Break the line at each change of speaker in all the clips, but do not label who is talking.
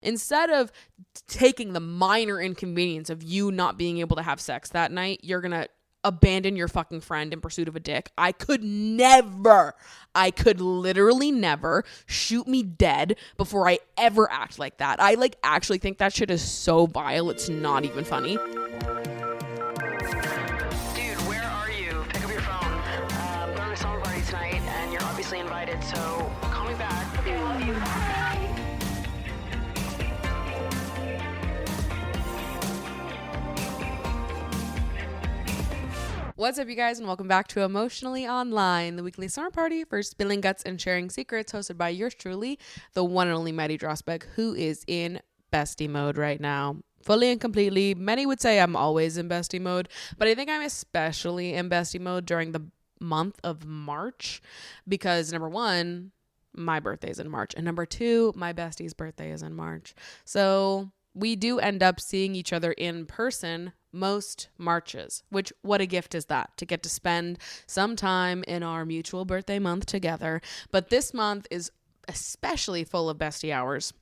Instead of taking the minor inconvenience of you not being able to have sex that night, you're going to abandon your fucking friend in pursuit of a dick. I could literally never shoot me dead before I ever act like that. I actually think that shit is so vile. It's not even funny.
Dude, where are you? Pick up your phone. We're going to summer party tonight, and you're obviously invited, so call me back. Okay, love you. Bye.
What's up, you guys, and welcome back to Emotionally Online, the weekly summer party for spilling guts and sharing secrets, hosted by yours truly, the one and only Maddie Drosbeck, who is in bestie mode right now. Fully and completely. Many would say I'm always in bestie mode, but I think I'm especially in bestie mode during the month of March because, number one, my birthday is in March, and number two, my bestie's birthday is in March. So we do end up seeing each other in person most Marches, which what a gift is that, to get to spend some time in our mutual birthday month together. But this month is especially full of bestie hours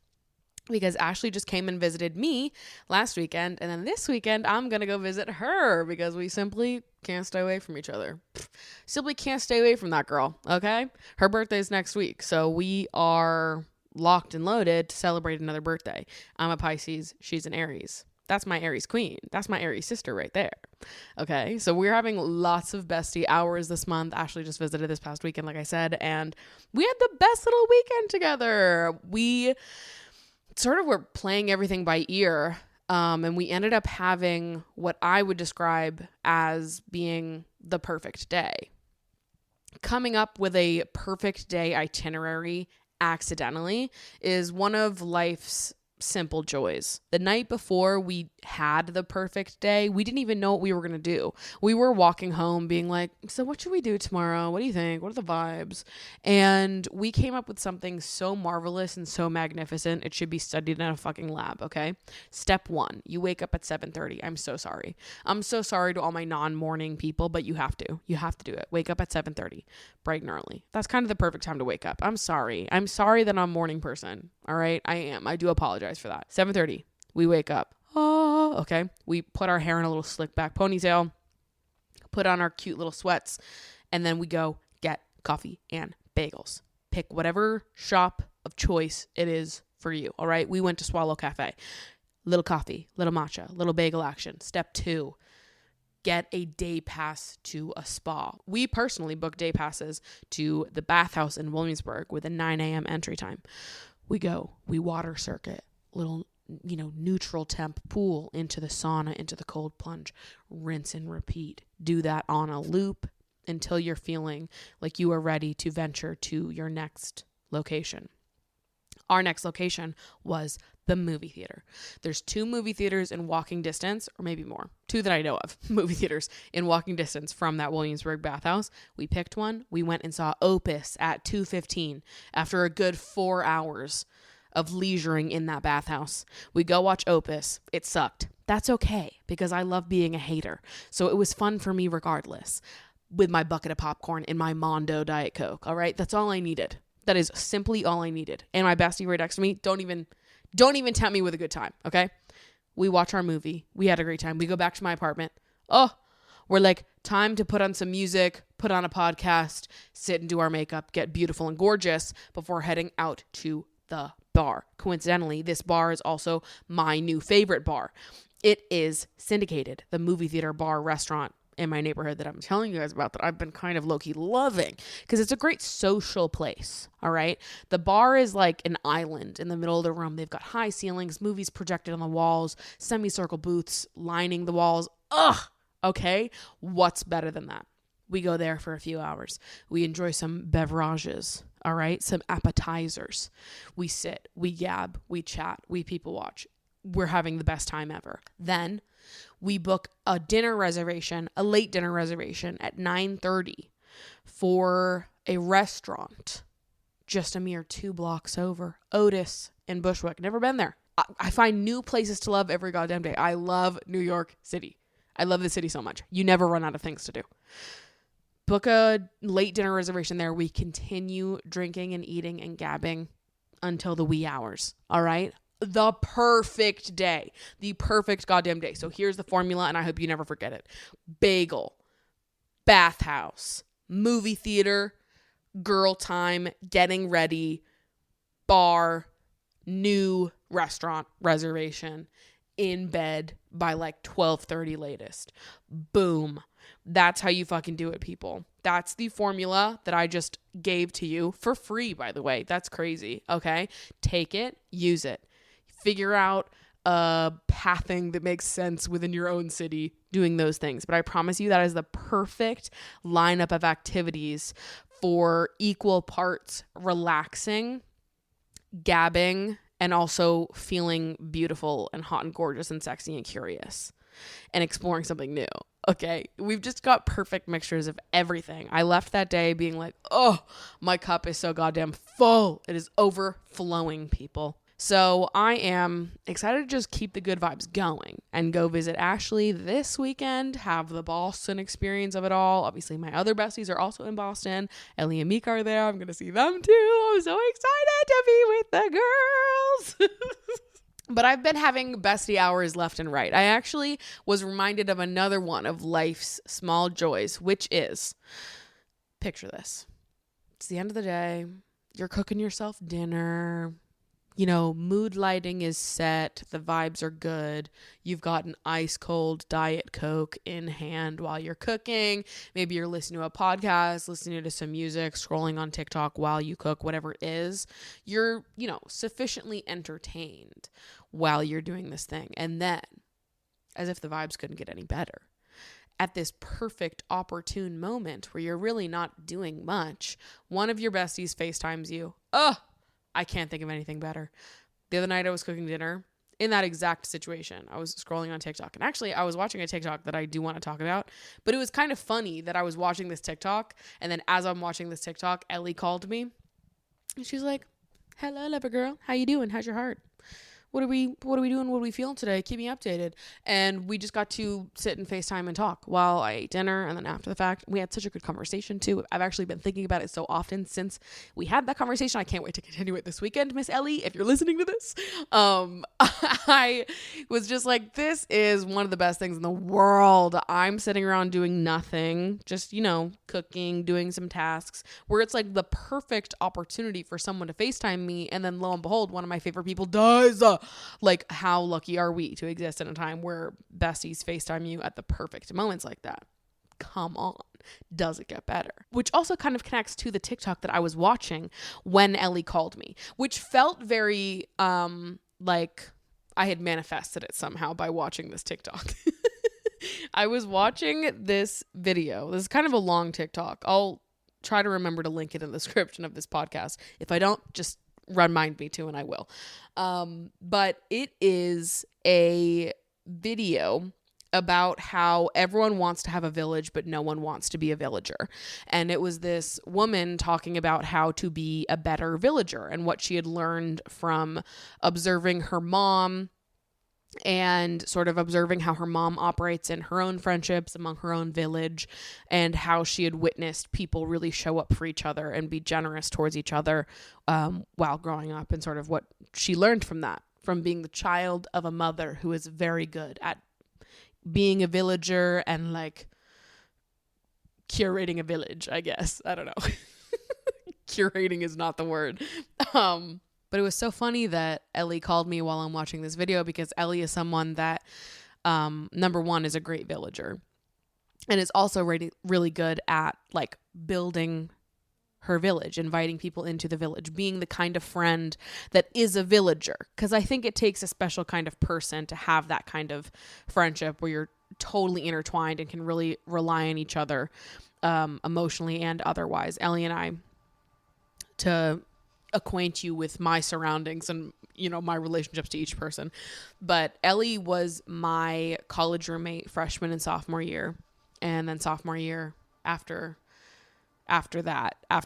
because Ashley just came and visited me last weekend, and then this weekend I'm gonna go visit her because we simply can't stay away from each other. Simply can't stay away from that girl. Okay, her birthday's next week, so we are locked and loaded to celebrate another birthday. I'm a Pisces, she's an Aries. That's my Aries queen. That's my Aries sister right there. Okay, so we're having lots of bestie hours this month. Ashley just visited this past weekend, like I said, and we had the best little weekend together. We sort of were playing everything by ear, and we ended up having what I would describe as being the perfect day. Coming up with a perfect day itinerary accidentally is one of life's simple joys. The night before we had the perfect day, we didn't even know what we were going to do. We were walking home being like, so what should we do tomorrow? What do you think? What are the vibes? And we came up with something so marvelous and so magnificent, it should be studied in a fucking lab, okay? Step 1, you wake up at 7:30. I'm so sorry. I'm so sorry to all my non-morning people, but you have to. You have to do it. Wake up at 7:30, bright and early. That's kind of the perfect time to wake up. I'm sorry. I'm sorry that I'm a morning person, all right? I am. I do apologize for that. 7:30, we wake up. Oh, okay. We put our hair in a little slick back ponytail, put on our cute little sweats, and then we go get coffee and bagels. Pick whatever shop of choice it is for you, all right? We went to Swallow Cafe. Little coffee, little matcha, little bagel action. Step 2, get a day pass to a spa. We personally book day passes to the bathhouse in Williamsburg with a 9 a.m. entry time. We go, we water circuit, little, neutral temp pool, into the sauna, into the cold plunge, rinse and repeat. Do that on a loop until you're feeling like you are ready to venture to your next location. Our next location was the movie theater. There's 2 movie theaters in walking distance, or maybe more, 2 that I know of, movie theaters in walking distance from that Williamsburg bathhouse. We picked one. We went and saw Opus at 2:15 after a good 4 hours of leisuring in that bathhouse. We go watch Opus. It sucked. That's okay, because I love being a hater. So it was fun for me regardless, with my bucket of popcorn and my Mondo Diet Coke. All right, that's all I needed. That is simply all I needed. And my bestie right next to me, don't even tempt me with a good time, okay? We watch our movie. We had a great time. We go back to my apartment. Oh, we're like, time to put on some music, put on a podcast, sit and do our makeup, get beautiful and gorgeous before heading out to the bar. Coincidentally, this bar is also my new favorite bar. It is Syndicated, the movie theater bar restaurant in my neighborhood that I'm telling you guys about, that I've been kind of low-key loving because it's a great social place, all right? The bar is like an island in the middle of the room. They've got high ceilings, movies projected on the walls, semicircle booths lining the walls. Ugh, okay? What's better than that? We go there for a few hours. We enjoy some beverages, all right? Some appetizers. We sit, we gab, we chat, we people watch. We're having the best time ever. Then we book a dinner reservation, a late dinner reservation at 9:30 for a restaurant just a mere 2 blocks over, Otis in Bushwick. Never been there. I find new places to love every goddamn day. I love New York City. I love the city so much. You never run out of things to do. Book a late dinner reservation there. We continue drinking and eating and gabbing until the wee hours. All right? The perfect day. The perfect goddamn day. So here's the formula, and I hope you never forget it. Bagel, bathhouse, movie theater, girl time, getting ready, bar, new restaurant reservation, in bed by like 12:30 latest. Boom. That's how you fucking do it, people. That's the formula that I just gave to you for free, by the way. That's crazy. Okay. Take it, use it. Figure out a pathing that makes sense within your own city doing those things. But I promise you that is the perfect lineup of activities for equal parts relaxing, gabbing, and also feeling beautiful and hot and gorgeous and sexy and curious and exploring something new. Okay, we've just got perfect mixtures of everything. I left that day being like, oh, my cup is so goddamn full. It is overflowing, people. So I am excited to just keep the good vibes going and go visit Ashley this weekend, have the Boston experience of it all. Obviously, my other besties are also in Boston. Ellie and Meek are there. I'm going to see them too. I'm so excited to be with the girls. But I've been having bestie hours left and right. I actually was reminded of another one of life's small joys, which is, picture this. It's the end of the day. You're cooking yourself dinner. You know, mood lighting is set. The vibes are good. You've got an ice cold Diet Coke in hand while you're cooking. Maybe you're listening to a podcast, listening to some music, scrolling on TikTok while you cook, whatever it is. You're, sufficiently entertained while you're doing this thing. And then, as if the vibes couldn't get any better, at this perfect opportune moment where you're really not doing much, one of your besties FaceTimes you. I can't think of anything better. The other night I was cooking dinner in that exact situation. I was scrolling on TikTok, and actually I was watching a TikTok that I do want to talk about, but it was kind of funny that I was watching this TikTok, and then as I'm watching this TikTok, Ellie called me and she's like, hello, lover girl. How you doing? How's your heart? What are we doing? What are we feeling today? Keep me updated. And we just got to sit and FaceTime and talk while I ate dinner. And then after the fact, we had such a good conversation too. I've actually been thinking about it so often since we had that conversation. I can't wait to continue it this weekend, Miss Ellie, if you're listening to this. I was just like, this is one of the best things in the world. I'm sitting around doing nothing, just, cooking, doing some tasks, where it's like the perfect opportunity for someone to FaceTime me. And then lo and behold, one of my favorite people does. Like, how lucky are we to exist in a time where besties FaceTime you at the perfect moments like that? Come on. Does it get better? Which also kind of connects to the TikTok that I was watching when Ellie called me, which felt very like I had manifested it somehow by watching this TikTok. I was watching this video. This is kind of a long TikTok. I'll try to remember to link it in the description of this podcast. If I don't, just remind me to, and I will. But it is a video about how everyone wants to have a village, but no one wants to be a villager. And it was this woman talking about how to be a better villager and what she had learned from observing her mom and sort of observing how her mom operates in her own friendships among her own village, and how she had witnessed people really show up for each other and be generous towards each other while growing up, and sort of what she learned from that, from being the child of a mother who is very good at being a villager and like curating a village, I guess. I don't know. Curating is not the word. But it was so funny that Ellie called me while I'm watching this video, because Ellie is someone that, number one, is a great villager, and is also really, really good at like building her village, inviting people into the village, being the kind of friend that is a villager. Because I think it takes a special kind of person to have that kind of friendship where you're totally intertwined and can really rely on each other, emotionally and otherwise. Ellie and I, to acquaint you with my surroundings and my relationships to each person, but Ellie was my college roommate freshman and sophomore year, and then sophomore year after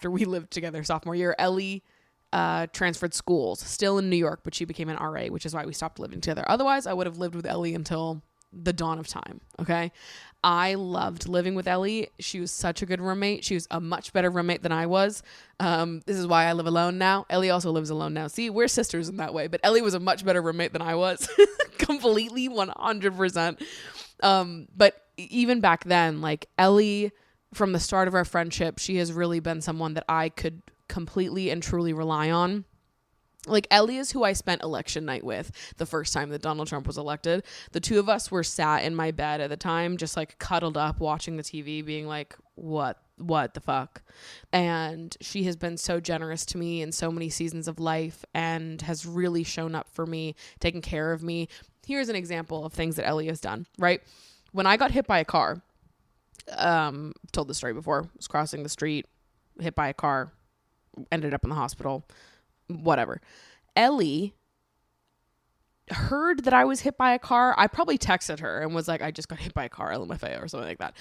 we lived together sophomore year, Ellie transferred schools, still in New York, but she became an RA, which is why we stopped living together. Otherwise I would have lived with Ellie until the dawn of time. Okay. I loved living with Ellie. She was such a good roommate. She was a much better roommate than I was. This is why I live alone now. Ellie also lives alone now. See, we're sisters in that way, but Ellie was a much better roommate than I was. Completely 100%. But even back then, like Ellie, from the start of our friendship, she has really been someone that I could completely and truly rely on. Like Ellie is who I spent election night with the first time that Donald Trump was elected. The two of us were sat in my bed at the time, just like cuddled up watching the TV being like, what the fuck? And she has been so generous to me in so many seasons of life and has really shown up for me, taken care of me. Here's an example of things that Ellie has done, right? When I got hit by a car, I've told this story before, was crossing the street, hit by a car, ended up in the hospital, whatever. Ellie heard that I was hit by a car. I probably texted her and was like, I just got hit by a car, LMFAO or something like that.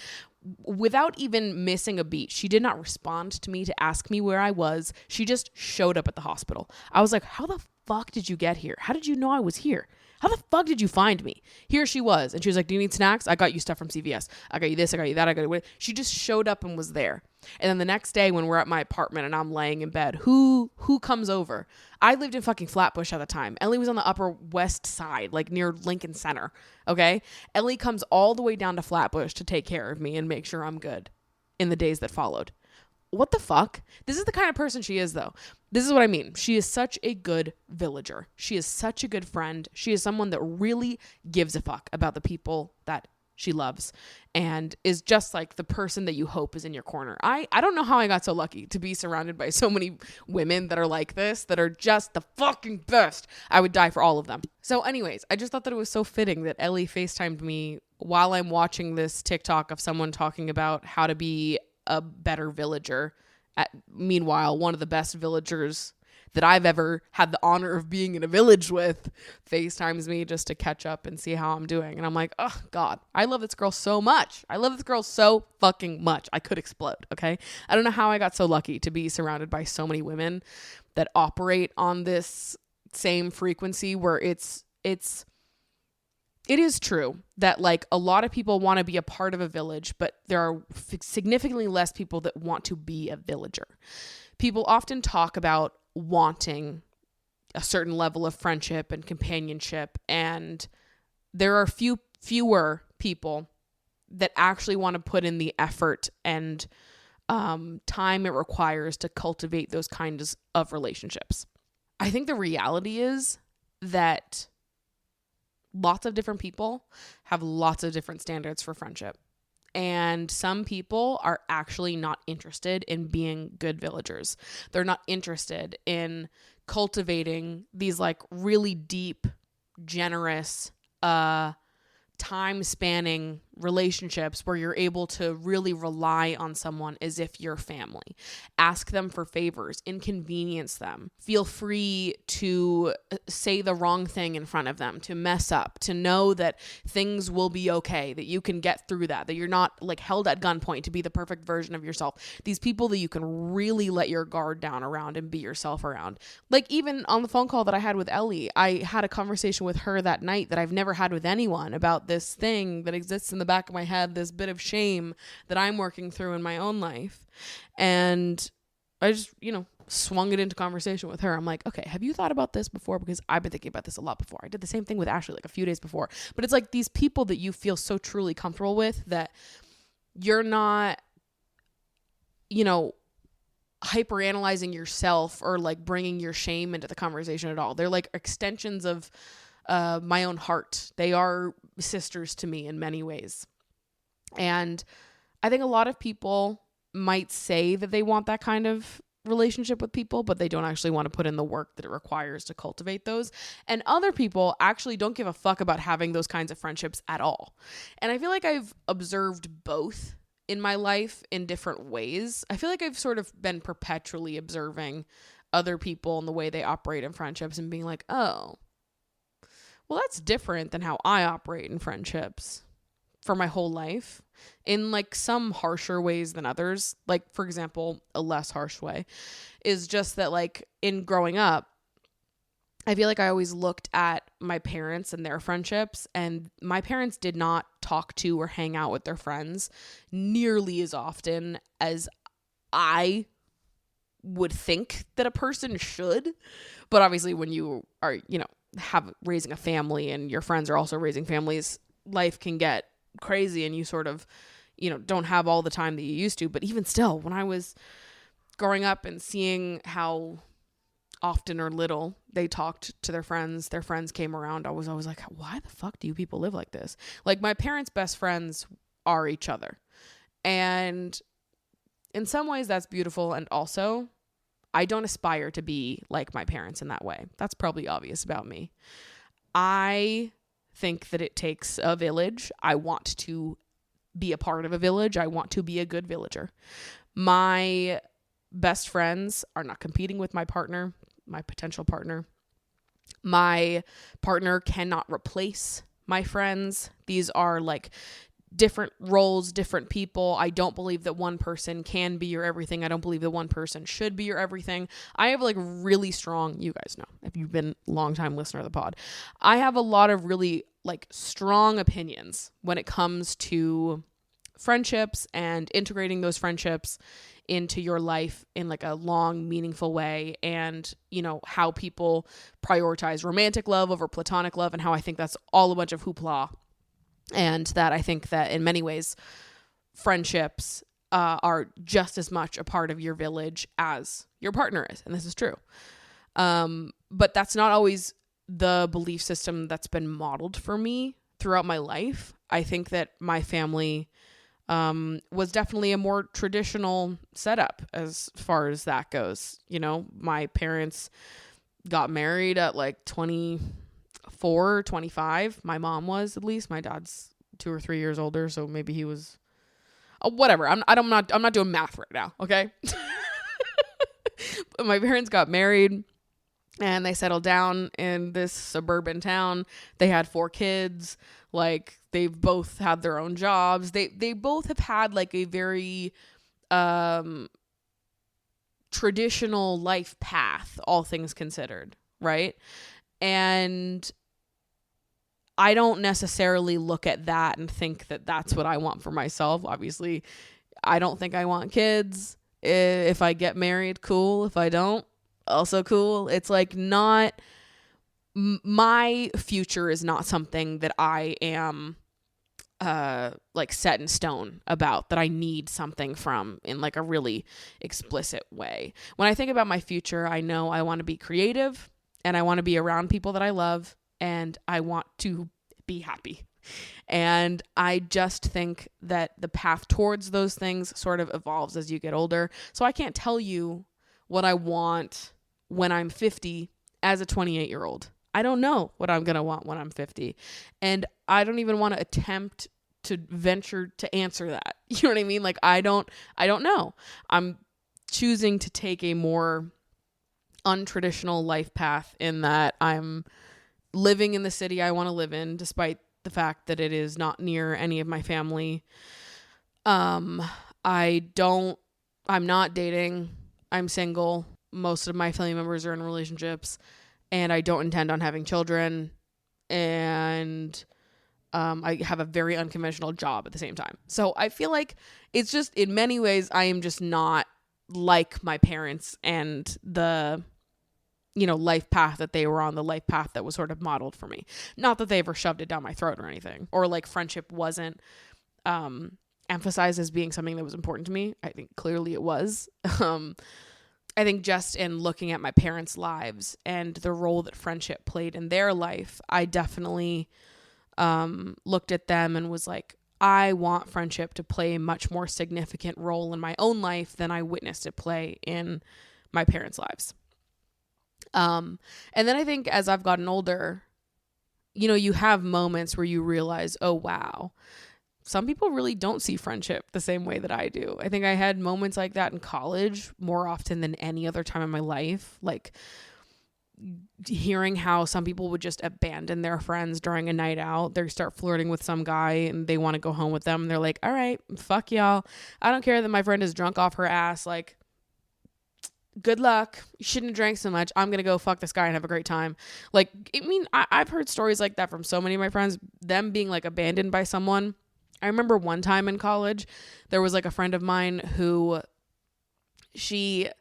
Without even missing a beat, she did not respond to me to ask me where I was. She just showed up at the hospital. I was like, how the fuck did you get here? How did you know I was here? How the fuck did you find me? Here she was. And she was like, do you need snacks? I got you stuff from CVS. I got you this. I got you that. I got you. She just showed up and was there. And then the next day when we're at my apartment and I'm laying in bed, who comes over? I lived in fucking Flatbush at the time. Ellie was on the Upper West Side, like near Lincoln Center. Okay. Ellie comes all the way down to Flatbush to take care of me and make sure I'm good in the days that followed. What the fuck? This is the kind of person she is, though. This is what I mean. She is such a good villager. She is such a good friend. She is someone that really gives a fuck about the people that she loves and is just like the person that you hope is in your corner. I don't know how I got so lucky to be surrounded by so many women that are like this, that are just the fucking best. I would die for all of them. So anyways, I just thought that it was so fitting that Ellie FaceTimed me while I'm watching this TikTok of someone talking about how to be a better villager. Meanwhile, one of the best villagers that I've ever had the honor of being in a village with FaceTimes me just to catch up and see how I'm doing. And I'm like, oh God, I love this girl so much. I love this girl so fucking much. I could explode. Okay. I don't know how I got so lucky to be surrounded by so many women that operate on this same frequency where it is true that like a lot of people want to be a part of a village, but there are significantly less people that want to be a villager. People often talk about wanting a certain level of friendship and companionship, and there are fewer people that actually want to put in the effort and time it requires to cultivate those kinds of relationships. I think the reality is that lots of different people have lots of different standards for friendship. And some people are actually not interested in being good villagers. They're not interested in cultivating these like really deep, generous, time-spanning relationships where you're able to really rely on someone as if you're family. Ask them for favors, inconvenience them. Feel free to say the wrong thing in front of them, to mess up, to know that things will be okay, that you can get through that you're not like held at gunpoint to be the perfect version of yourself. These people that you can really let your guard down around and be yourself around. Like even on the phone call that I had with Ellie, I had a conversation with her that night that I've never had with anyone about this thing that exists in the back of my head, this bit of shame that I'm working through in my own life. And I just, swung it into conversation with her. I'm like, okay, have you thought about this before? Because I've been thinking about this a lot before. I did the same thing with Ashley like a few days before. But it's like these people that you feel so truly comfortable with that you're not, hyper-analyzing yourself or like bringing your shame into the conversation at all. They're like extensions of my own heart. They are sisters to me in many ways. And I think a lot of people might say that they want that kind of relationship with people, but they don't actually want to put in the work that it requires to cultivate those. And other people actually don't give a fuck about having those kinds of friendships at all. And I feel like I've observed both in my life in different ways. I feel like I've sort of been perpetually observing other people and the way they operate in friendships and being like, oh, well, that's different than how I operate in friendships for my whole life, in like some harsher ways than others. Like, for example, a less harsh way is just that like in growing up, I feel like I always looked at my parents and their friendships, and my parents did not talk to or hang out with their friends nearly as often as I would think that a person should. But obviously when you are, have raising a family and your friends are also raising families, life can get crazy and you sort of, don't have all the time that you used to. But even still, when I was growing up and seeing how often or little they talked to their friends came around, I was always like, why the fuck do you people live like this? Like, my parents' best friends are each other. And in some ways that's beautiful. And also, I don't aspire to be like my parents in that way. That's probably obvious about me. I think that it takes a village. I want to be a part of a village. I want to be a good villager. My best friends are not competing with my partner, my potential partner. My partner cannot replace my friends. These are like different roles, different people. I don't believe that one person can be your everything. I don't believe that one person should be your everything. I have like really strong, you guys know, if you've been a long time listener of the pod, I have a lot of really like strong opinions when it comes to friendships and integrating those friendships into your life in like a long, meaningful way. And, how people prioritize romantic love over platonic love, and how I think that's all a bunch of hoopla. And that I think that in many ways, friendships are just as much a part of your village as your partner is. And this is true. But that's not always the belief system that's been modeled for me throughout my life. I think that my family was definitely a more traditional setup as far as that goes. My parents got married at like 24, 25. My mom was, at least. My dad's 2 or 3 years older, so maybe he was whatever. I'm not doing math right now, okay? But my parents got married and they settled down in this suburban town. They had 4 kids. Like, they've both had their own jobs. They both have had like a very traditional life path, all things considered, right? And I don't necessarily look at that and think that that's what I want for myself. Obviously, I don't think I want kids. If I get married, cool. If I don't, also cool. It's like not, my future is not something that I am like set in stone about, that I need something from in like a really explicit way. When I think about my future, I know I want to be creative and I want to be around people that I love and I want to be happy. And I just think that the path towards those things sort of evolves as you get older. So I can't tell you what I want when I'm 50 as a 28-year-old. I don't know what I'm going to want when I'm 50. And I don't even want to attempt to venture to answer that. You know what I mean? Like, I don't know. I'm choosing to take a more untraditional life path in that I'm living in the city I want to live in, despite the fact that it is not near any of my family. I'm not dating. I'm single. Most of my family members are in relationships, and I don't intend on having children. And I have a very unconventional job at the same time. So I feel like it's just, in many ways, I am just not like my parents and the, life path that they were on, the life path that was sort of modeled for me. Not that they ever shoved it down my throat or anything, or like friendship wasn't emphasized as being something that was important to me. I think clearly it was. I think just in looking at my parents' lives and the role that friendship played in their life, I definitely looked at them and was like, I want friendship to play a much more significant role in my own life than I witnessed it play in my parents' lives. And then I think as I've gotten older, you have moments where you realize, oh, wow, some people really don't see friendship the same way that I do. I think I had moments like that in college more often than any other time in my life. Like, hearing how some people would just abandon their friends during a night out. They start flirting with some guy and they want to go home with them. And they're like, all right, fuck y'all. I don't care that my friend is drunk off her ass. Like, good luck. You shouldn't have drank so much. I'm going to go fuck this guy and have a great time. Like, I mean, I've heard stories like that from so many of my friends, them being like abandoned by someone. I remember one time in college, there was like a friend of mine who I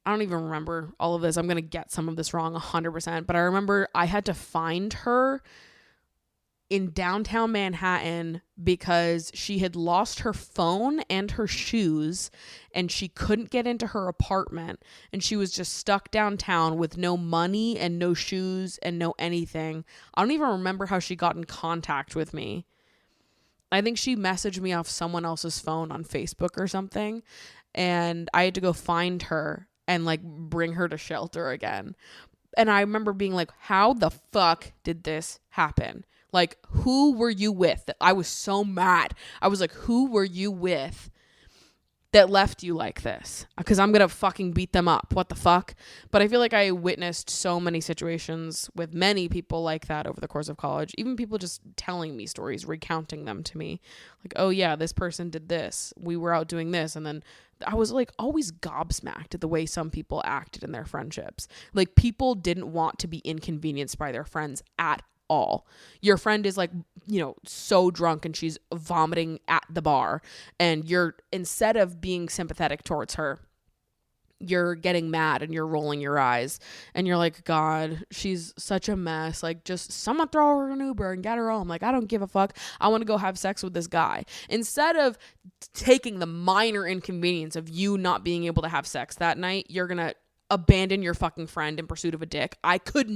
don't even remember all of this. I'm going to get some of this wrong 100%. But I remember I had to find her in downtown Manhattan because she had lost her phone and her shoes and she couldn't get into her apartment. And she was just stuck downtown with no money and no shoes and no anything. I don't even remember how she got in contact with me. I think she messaged me off someone else's phone on Facebook or something. And I had to go find her and like bring her to shelter again. And I remember being like, how the fuck did this happen? Like, who were you with? I was so mad. I was like, who were you with that left you like this? Because I'm going to fucking beat them up. What the fuck? But I feel like I witnessed so many situations with many people like that over the course of college. Even people just telling me stories, recounting them to me. Like, oh yeah, this person did this. We were out doing this. And then I was like always gobsmacked at the way some people acted in their friendships. Like, people didn't want to be inconvenienced by their friends at all. Your friend is like, you know, so drunk and she's vomiting at the bar, and you're, instead of being sympathetic towards her, you're getting mad and you're rolling your eyes and you're like, God, she's such a mess. Like, just someone throw her an Uber and get her home. Like, I don't give a fuck. I want to go have sex with this guy. Instead of taking the minor inconvenience of you not being able to have sex that night, you're going to abandon your fucking friend in pursuit of a dick. I could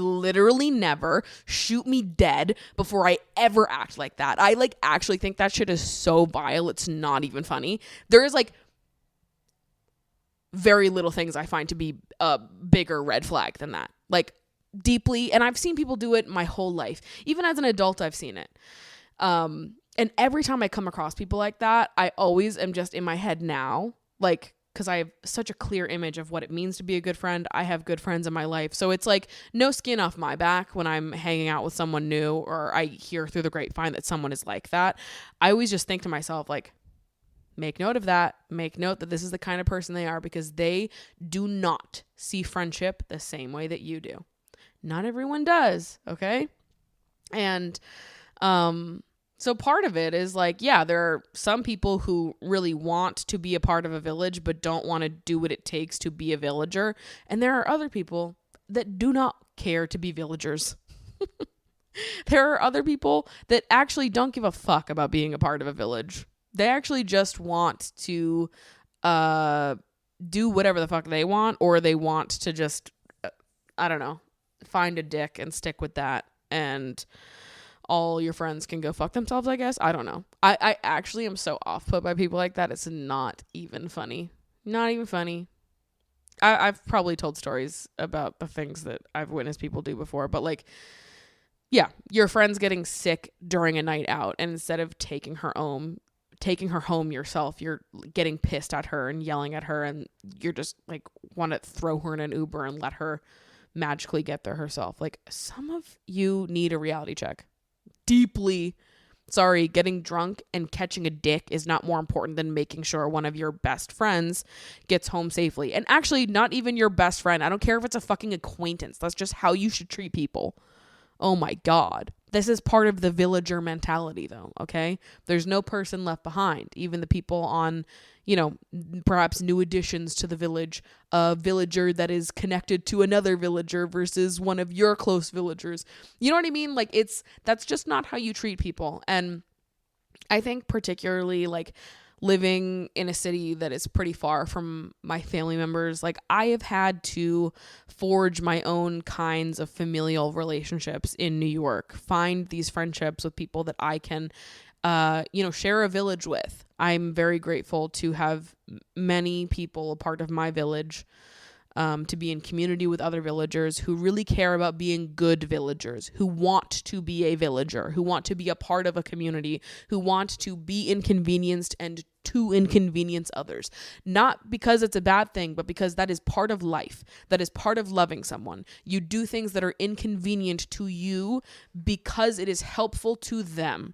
literally never shoot me dead before I ever act like that. I like actually think that shit is so vile. It's not even funny. There is like very little things I find to be a bigger red flag than that. Like, deeply. And I've seen people do it my whole life. Even as an adult, I've seen it. And every time I come across people like that, I always am just in my head now, like, because I have such a clear image of what it means to be a good friend. I have good friends in my life. So it's like no skin off my back when I'm hanging out with someone new or I hear through the grapevine that someone is like that. I always just think to myself, like, make note of that. Make note that this is the kind of person they are, because they do not see friendship the same way that you do. Not everyone does, okay? And so part of it is like, yeah, there are some people who really want to be a part of a village but don't want to do what it takes to be a villager. And there are other people that do not care to be villagers. There are other people that actually don't give a fuck about being a part of a village. They actually just want to do whatever the fuck they want, or they want to just, I don't know, find a dick and stick with that. And all your friends can go fuck themselves, I guess. I don't know. I actually am so off put by people like that. It's not even funny. Not even funny. I've probably told stories about the things that I've witnessed people do before, but like, yeah, your friend's getting sick during a night out, and instead of taking her home yourself, you're getting pissed at her and yelling at her, and you're just like want to throw her in an Uber and let her magically get there herself. Like, some of you need a reality check. Deeply sorry, getting drunk and catching a dick is not more important than making sure one of your best friends gets home safely. And actually, not even your best friend. I don't care if it's a fucking acquaintance. That's just how you should treat people. Oh my God. This is part of the villager mentality, though, okay? There's no person left behind. Even the people on, you know, perhaps new additions to the village, a villager that is connected to another villager versus one of your close villagers. You know what I mean? Like, that's just not how you treat people. And I think particularly, like, living in a city that is pretty far from my family members, like, I have had to forge my own kinds of familial relationships in New York, find these friendships with people that I can, share a village with. I'm very grateful to have many people a part of my village, to be in community with other villagers who really care about being good villagers, who want to be a villager, who want to be a part of a community, who want to be inconvenienced and to inconvenience others. Not because it's a bad thing, but because that is part of life. That is part of loving someone. You do things that are inconvenient to you because it is helpful to them.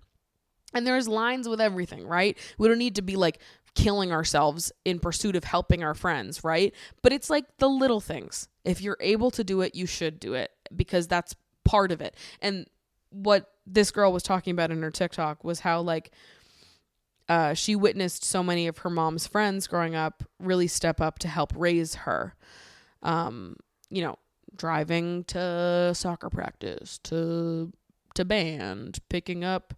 And there's lines with everything, right? We don't need to be like killing ourselves in pursuit of helping our friends, right? But it's like the little things. If you're able to do it, you should do it, because that's part of it. And what this girl was talking about in her TikTok was how like she witnessed so many of her mom's friends growing up really step up to help raise her. You know, driving to soccer practice, to band, picking up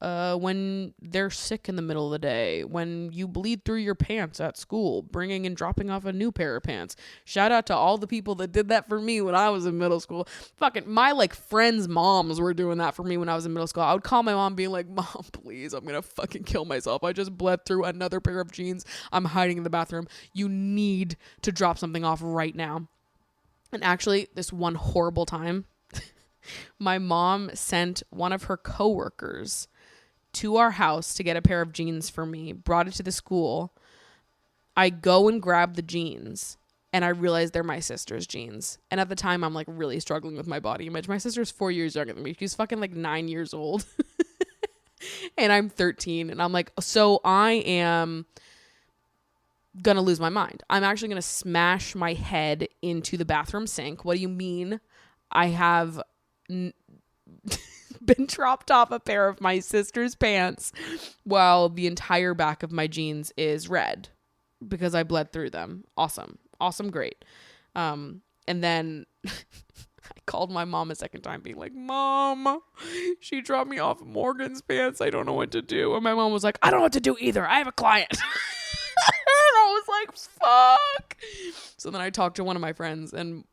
when they're sick in the middle of the day, when you bleed through your pants at school, bringing and dropping off a new pair of pants. Shout out to all the people that did that for me when I was in middle school. Fucking my like friends' moms were doing that for me when I was in middle school. I would call my mom being like, Mom, please, I'm gonna fucking kill myself. I just bled through another pair of jeans. I'm hiding in the bathroom. You need to drop something off right now. And actually, this one horrible time, my mom sent one of her coworkers to our house to get a pair of jeans for me, brought it to the school. I go and grab the jeans, and I realize they're my sister's jeans. And at the time, I'm like really struggling with my body image. My sister's 4 years younger than me. She's fucking like 9 years old. And I'm 13. And I'm like, so I am gonna lose my mind. I'm actually gonna smash my head into the bathroom sink. What do you mean? I have been dropped off a pair of my sister's pants while the entire back of my jeans is red because I bled through them. Awesome, great. And then I called my mom a second time being like, Mom, she dropped me off Morgan's pants. I don't know what to do. And my mom was like, I don't know what to do either. I have a client. And I was like, fuck. So then I talked to one of my friends, and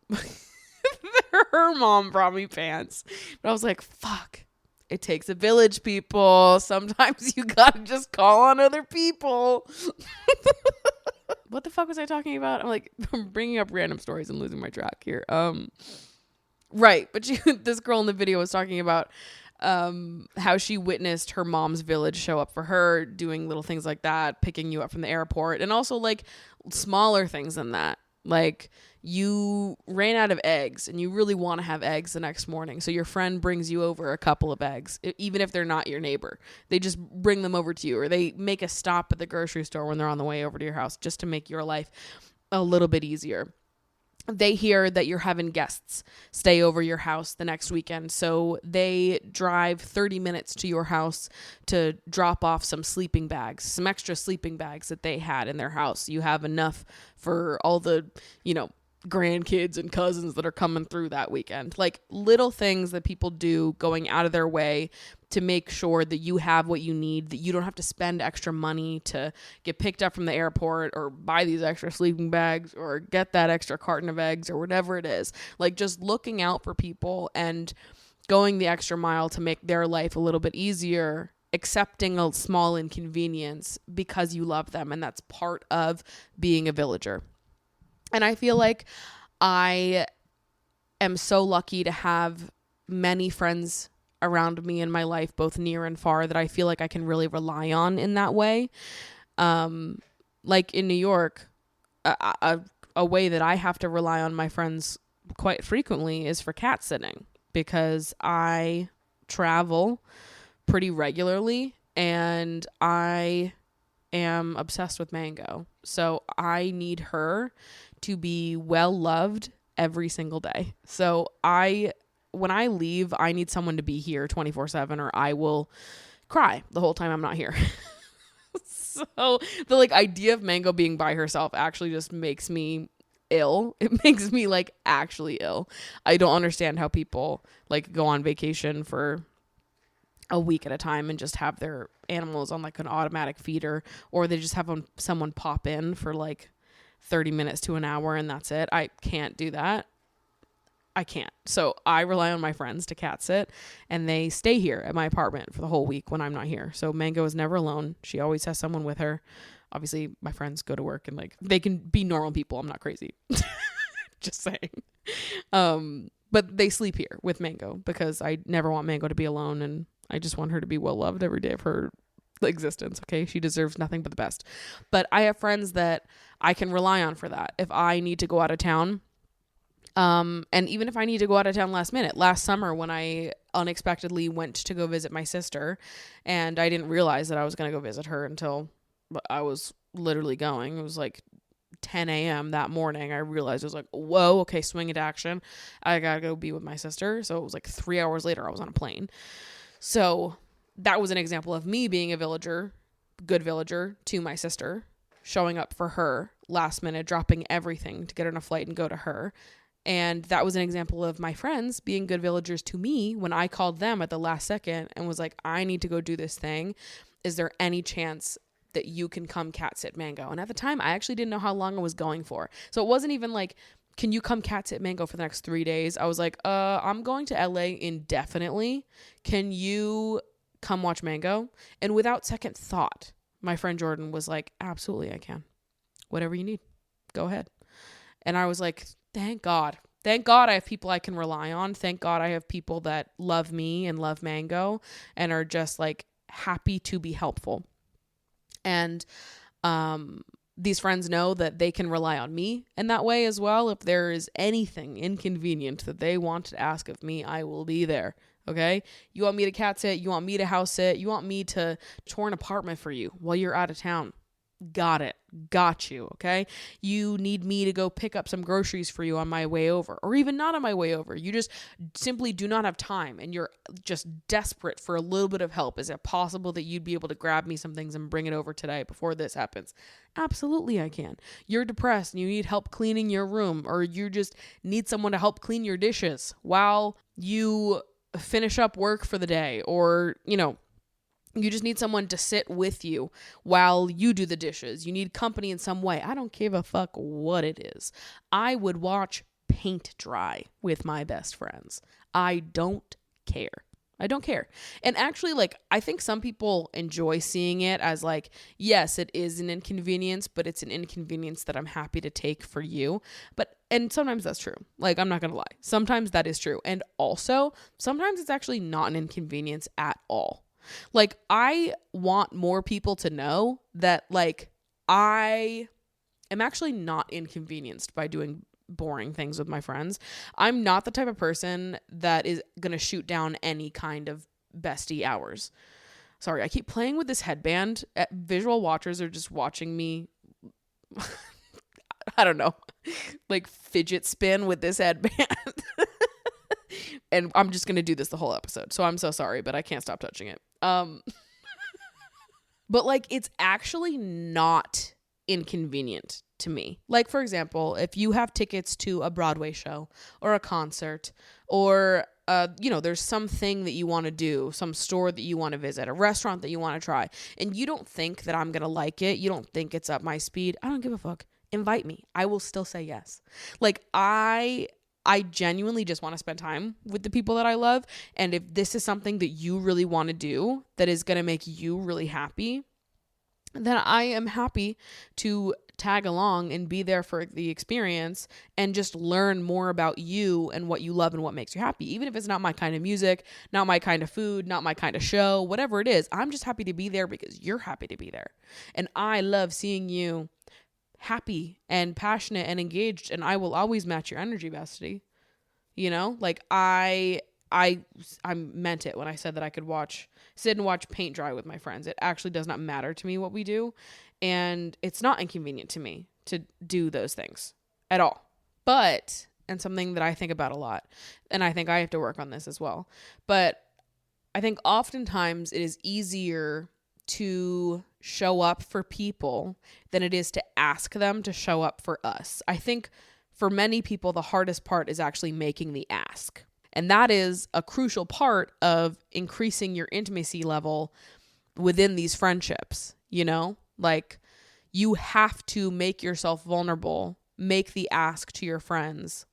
her mom brought me pants. But I was like, fuck. It takes a village, people. Sometimes you gotta just call on other people. What the fuck was I talking about? I'm bringing up random stories and losing my track here. Right. But this girl in the video was talking about how she witnessed her mom's village show up for her, doing little things like that, picking you up from the airport, and also like smaller things than that. Like you ran out of eggs and you really want to have eggs the next morning. So your friend brings you over a couple of eggs, even if they're not your neighbor. They just bring them over to you, or they make a stop at the grocery store when they're on the way over to your house just to make your life a little bit easier. They hear that you're having guests stay over your house the next weekend. So they drive 30 minutes to your house to drop off some sleeping bags, some extra sleeping bags that they had in their house. You have enough for all the, grandkids and cousins that are coming through that weekend. Like little things that people do going out of their way to make sure that you have what you need, that you don't have to spend extra money to get picked up from the airport or buy these extra sleeping bags or get that extra carton of eggs or whatever it is. Like just looking out for people and going the extra mile to make their life a little bit easier, accepting a small inconvenience because you love them. And that's part of being a villager. And I feel like I am so lucky to have many friends around me in my life, both near and far, that I feel like I can really rely on in that way. Like in New York, a way that I have to rely on my friends quite frequently is for cat sitting, because I travel pretty regularly and I am obsessed with Mango. So I need her to be well loved every single day. So when I leave, I need someone to be here 24/7 or I will cry the whole time I'm not here. So the idea of Mango being by herself actually just makes me ill. It makes me actually ill. I don't understand how people go on vacation for a week at a time and just have their animals on an automatic feeder, or they just have someone pop in for 30 minutes to an hour and that's it. I can't do that. I can't. So I rely on my friends to cat sit, and they stay here at my apartment for the whole week when I'm not here. So Mango is never alone. She always has someone with her. Obviously my friends go to work and they can be normal people. I'm not crazy. Just saying. But they sleep here with Mango because I never want Mango to be alone, and I just want her to be well loved every day of her existence. Okay, she deserves nothing but the best. But I have friends that I can rely on for that. If I need to go out of town, and even if I need to go out of town last minute, last summer when I unexpectedly went to go visit my sister, and I didn't realize that I was going to go visit her until I was literally going. It was like 10 a.m. that morning. I realized I was like, whoa, okay, swing into action. I gotta go be with my sister. So it was like 3 hours later, I was on a plane. So that was an example of me being a villager, good villager to my sister, showing up for her last minute, dropping everything to get on a flight and go to her. And that was an example of my friends being good villagers to me when I called them at the last second and was like, I need to go do this thing. Is there any chance that you can come cat sit Mango? And at the time, I actually didn't know how long I was going for. So it wasn't even like, can you come cat sit Mango for the next 3 days? I was like, I'm going to LA indefinitely. Can you come watch Mango? And without second thought, my friend Jordan was like, absolutely, I can. Whatever you need, go ahead. And I was like, thank God. Thank God I have people I can rely on. Thank God I have people that love me and love Mango and are just like happy to be helpful. And these friends know that they can rely on me in that way as well. If there is anything inconvenient that they want to ask of me, I will be there. Okay? You want me to cat sit? You want me to house sit? You want me to tour an apartment for you while you're out of town? Got it. Got you. Okay. You need me to go pick up some groceries for you on my way over, or even not on my way over. You just simply do not have time and you're just desperate for a little bit of help. Is it possible that you'd be able to grab me some things and bring it over today before this happens? Absolutely, I can. You're depressed and you need help cleaning your room, or you just need someone to help clean your dishes while you finish up work for the day, or, you just need someone to sit with you while you do the dishes. You need company in some way. I don't give a fuck what it is. I would watch paint dry with my best friends. I don't care. I don't care. And actually, I think some people enjoy seeing it as yes, it is an inconvenience, but it's an inconvenience that I'm happy to take for you. And sometimes that's true. I'm not going to lie. Sometimes that is true. And also, sometimes it's actually not an inconvenience at all. I want more people to know that, I am actually not inconvenienced by doing boring things with my friends. I'm not the type of person that is going to shoot down any kind of bestie hours. Sorry, I keep playing with this headband. Visual watchers are just watching me, I don't know, fidget spin with this headband. And I'm just going to do this the whole episode. So I'm so sorry, but I can't stop touching it. But it's actually not inconvenient to me. For example, if you have tickets to a Broadway show or a concert, or, there's something that you want to do, some store that you want to visit, a restaurant that you want to try, and you don't think that I'm going to like it. You don't think it's up my speed. I don't give a fuck. Invite me. I will still say yes. I genuinely just want to spend time with the people that I love. And if this is something that you really want to do that is going to make you really happy, then I am happy to tag along and be there for the experience and just learn more about you and what you love and what makes you happy. Even if it's not my kind of music, not my kind of food, not my kind of show, whatever it is, I'm just happy to be there because you're happy to be there. And I love seeing you happy and passionate and engaged, and I will always match your energy, bestie. I meant it when I said that I could sit and watch paint dry with my friends. It actually does not matter to me what we do, and it's not inconvenient to me to do those things at all. But, and something that I think about a lot, and I think I have to work on this as well, but I think oftentimes it is easier to show up for people than it is to ask them to show up for us. I think for many people, the hardest part is actually making the ask. And that is a crucial part of increasing your intimacy level within these friendships. You have to make yourself vulnerable, make the ask to your friends.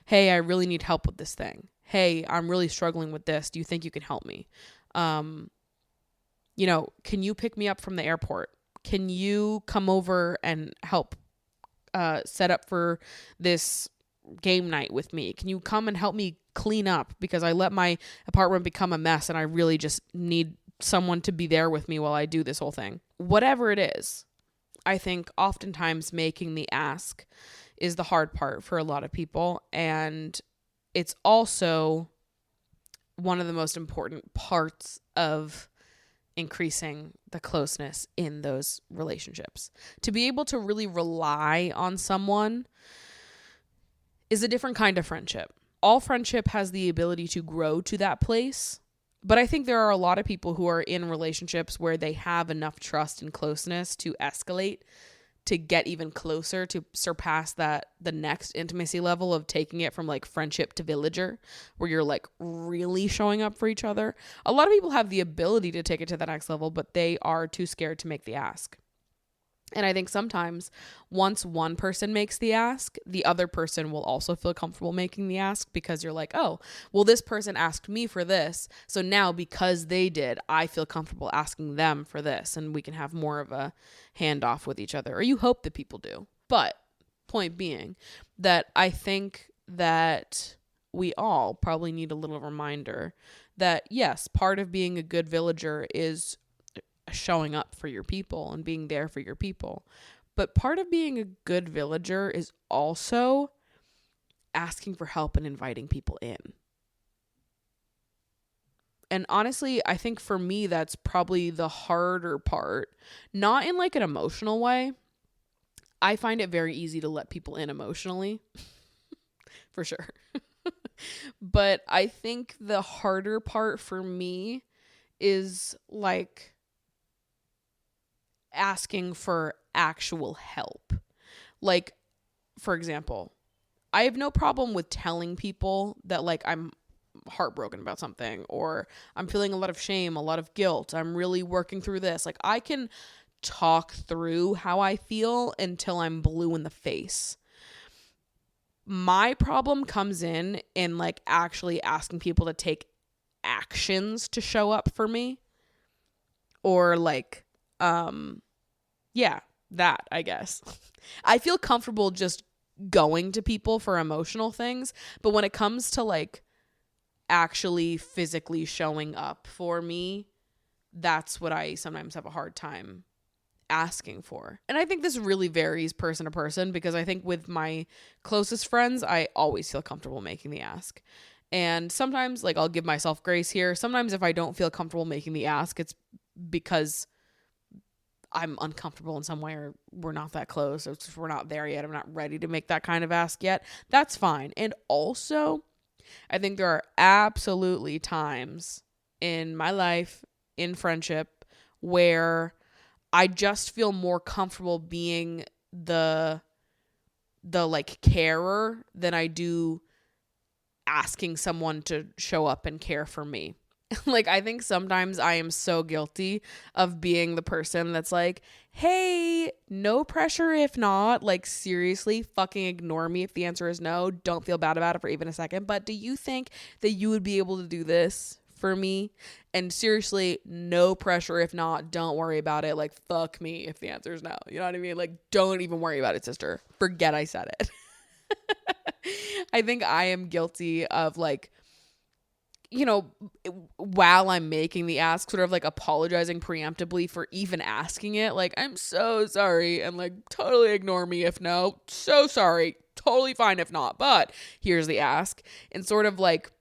Hey, I really need help with this thing. Hey, I'm really struggling with this. Do you think you can help me? Can you pick me up from the airport? Can you come over and help set up for this game night with me? Can you come and help me clean up because I let my apartment become a mess and I really just need someone to be there with me while I do this whole thing? Whatever it is, I think oftentimes making the ask is the hard part for a lot of people, and it's also one of the most important parts of increasing the closeness in those relationships. To be able to really rely on someone is a different kind of friendship. All friendship has the ability to grow to that place. But I think there are a lot of people who are in relationships where they have enough trust and closeness to escalate, to get even closer, to surpass that, the next intimacy level of taking it from like friendship to villager, where you're like really showing up for each other. A lot of people have the ability to take it to the next level, but they are too scared to make the ask. And I think sometimes once one person makes the ask, the other person will also feel comfortable making the ask, because you're like, oh, well, this person asked me for this. So now because they did, I feel comfortable asking them for this, and we can have more of a handoff with each other. Or you hope that people do. But point being that I think that we all probably need a little reminder that, yes, part of being a good villager is showing up for your people and being there for your people. But part of being a good villager is also asking for help and inviting people in. And honestly, I think for me, that's probably the harder part, not in like an emotional way. I find it very easy to let people in emotionally, for sure. But I think the harder part for me is like asking for actual help. Like, for example, I have no problem with telling people that like I'm heartbroken about something, or I'm feeling a lot of shame, a lot of guilt. I'm really working through this. Like, I can talk through how I feel until I'm blue in the face. My problem comes in like actually asking people to take actions to show up for me, or like, yeah, that, I guess. I feel comfortable just going to people for emotional things, but when it comes to like actually physically showing up for me, that's what I sometimes have a hard time asking for. And I think this really varies person to person, because I think with my closest friends, I always feel comfortable making the ask. And sometimes, like, I'll give myself grace here. Sometimes if I don't feel comfortable making the ask, it's because I'm uncomfortable in some way, or we're not that close, or we're not there yet. I'm not ready to make that kind of ask yet. That's fine. And also, I think there are absolutely times in my life, in friendship, where I just feel more comfortable being the like carer than I do asking someone to show up and care for me. Like, I think sometimes I am so guilty of being the person that's like, hey, no pressure if not. Like, seriously, fucking ignore me if the answer is no. Don't feel bad about it for even a second. But do you think that you would be able to do this for me? And seriously, no pressure if not. Don't worry about it. Like, fuck me if the answer is no. You know what I mean? Like, don't even worry about it, sister. Forget I said it. I think I am guilty of, like, you know, while I'm making the ask, sort of like apologizing preemptively for even asking it. Like, I'm so sorry, and like, totally ignore me if no. So sorry. Totally fine if not. But here's the ask. And sort of like,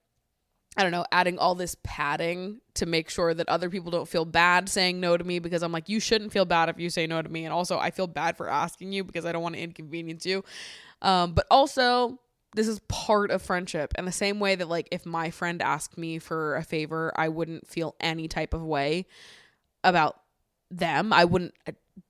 I don't know, adding all this padding to make sure that other people don't feel bad saying no to me, because I'm like, you shouldn't feel bad if you say no to me. And also, I feel bad for asking you because I don't want to inconvenience you. But also, this is part of friendship. And the same way that, like, if my friend asked me for a favor, I wouldn't feel any type of way about them. I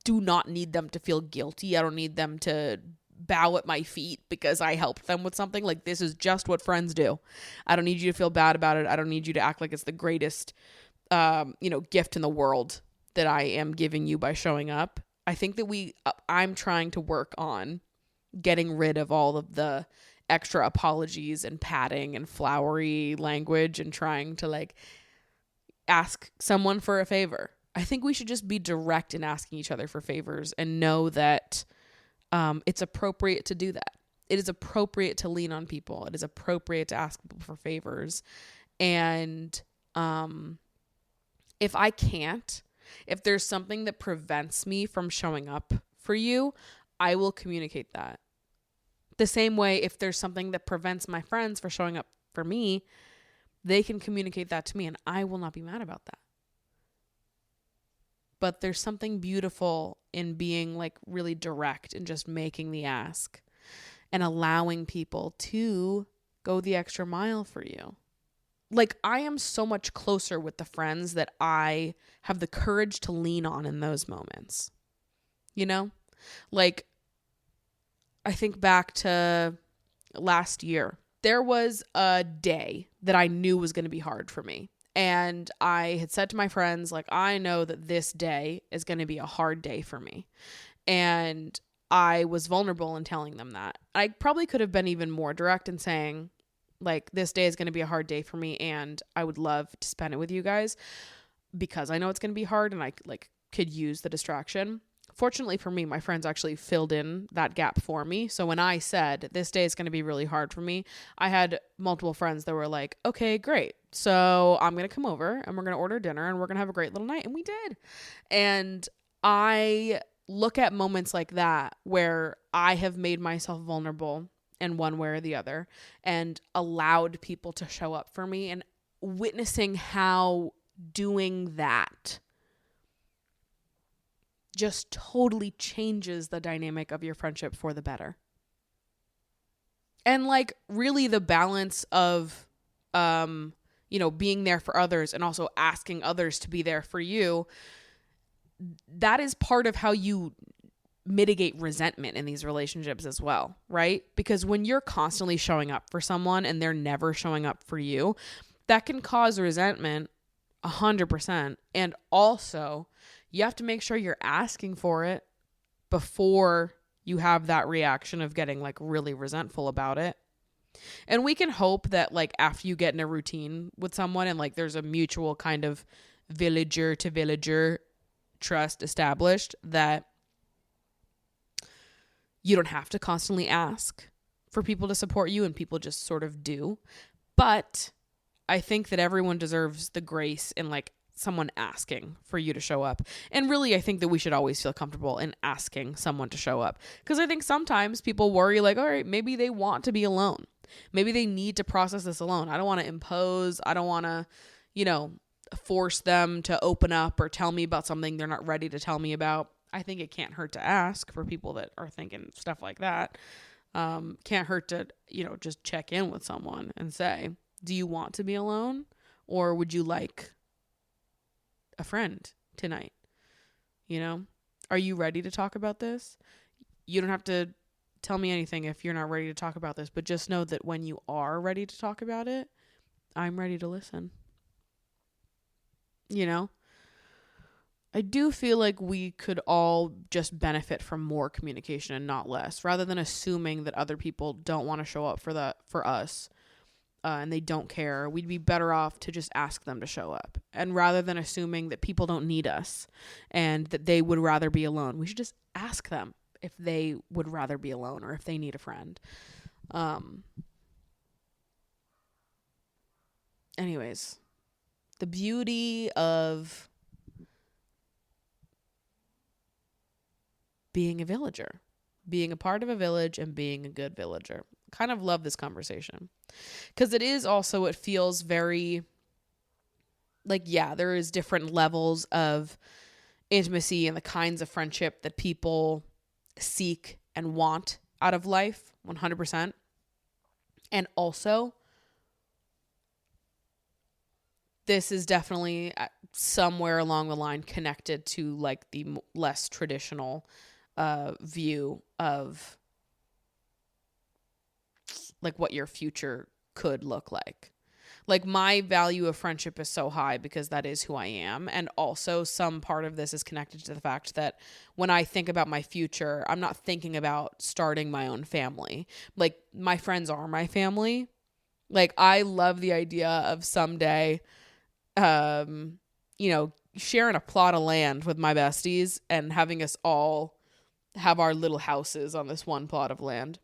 do not need them to feel guilty. I don't need them to bow at my feet because I helped them with something. Like, this is just what friends do. I don't need you to feel bad about it. I don't need you to act like it's the greatest, gift in the world that I am giving you by showing up. I think that I'm trying to work on getting rid of all of the extra apologies and padding and flowery language, and trying to like ask someone for a favor. I think we should just be direct in asking each other for favors, and know that it's appropriate to do that. It is appropriate to lean on people. It is appropriate to ask people for favors. And if there's something that prevents me from showing up for you, I will communicate that. The same way, if there's something that prevents my friends from showing up for me, they can communicate that to me, and I will not be mad about that. but there's something beautiful in being like really direct and just making the ask and allowing people to go the extra mile for you. Like, I am so much closer with the friends that I have the courage to lean on in those moments. You know? Like, I think back to last year. There was a day that I knew was going to be hard for me. And I had said to my friends, like, I know that this day is going to be a hard day for me. And I was vulnerable in telling them that. I probably could have been even more direct in saying, like, this day is going to be a hard day for me and I would love to spend it with you guys because I know it's going to be hard and I like could use the distraction. Fortunately for me, my friends actually filled in that gap for me. So when I said this day is going to be really hard for me, I had multiple friends that were like, okay, great. So I'm going to come over and we're going to order dinner and we're going to have a great little night. And we did. And I look at moments like that where I have made myself vulnerable in one way or the other and allowed people to show up for me, and witnessing how doing that just totally changes the dynamic of your friendship for the better. And like really the balance of, being there for others and also asking others to be there for you. That is part of how you mitigate resentment in these relationships as well, right? Because when you're constantly showing up for someone and they're never showing up for you, that can cause resentment 100%. And also, you have to make sure you're asking for it before you have that reaction of getting like really resentful about it. And we can hope that like after you get in a routine with someone and like there's a mutual kind of villager to villager trust established, that you don't have to constantly ask for people to support you and people just sort of do. But I think that everyone deserves the grace in like someone asking for you to show up. And really, I think that we should always feel comfortable in asking someone to show up. Because I think sometimes people worry like, all right, maybe they want to be alone. Maybe they need to process this alone. I don't want to impose. I don't want to, force them to open up or tell me about something they're not ready to tell me about. I think it can't hurt to ask for people that are thinking stuff like that. Can't hurt to, just check in with someone and say, do you want to be alone? Or would you like a friend tonight? Are you ready to talk about this? You don't have to tell me anything if you're not ready to talk about this, but just know that when you are ready to talk about it, I'm ready to listen. I do feel like we could all just benefit from more communication and not less, rather than assuming that other people don't want to show up for us and they don't care. We'd be better off to just ask them to show up. And rather than assuming that people don't need us and that they would rather be alone, we should just ask them if they would rather be alone or if they need a friend. Anyways, the beauty of being a villager, being a part of a village and being a good villager. Kind of love this conversation because it feels very like, yeah, there is different levels of intimacy and the kinds of friendship that people seek and want out of life, 100%. And also, this is definitely somewhere along the line connected to like the less traditional view of like what your future could look like. Like my value of friendship is so high because that is who I am. And also some part of this is connected to the fact that when I think about my future, I'm not thinking about starting my own family. Like my friends are my family. Like I love the idea of someday, sharing a plot of land with my besties and having us all have our little houses on this one plot of land.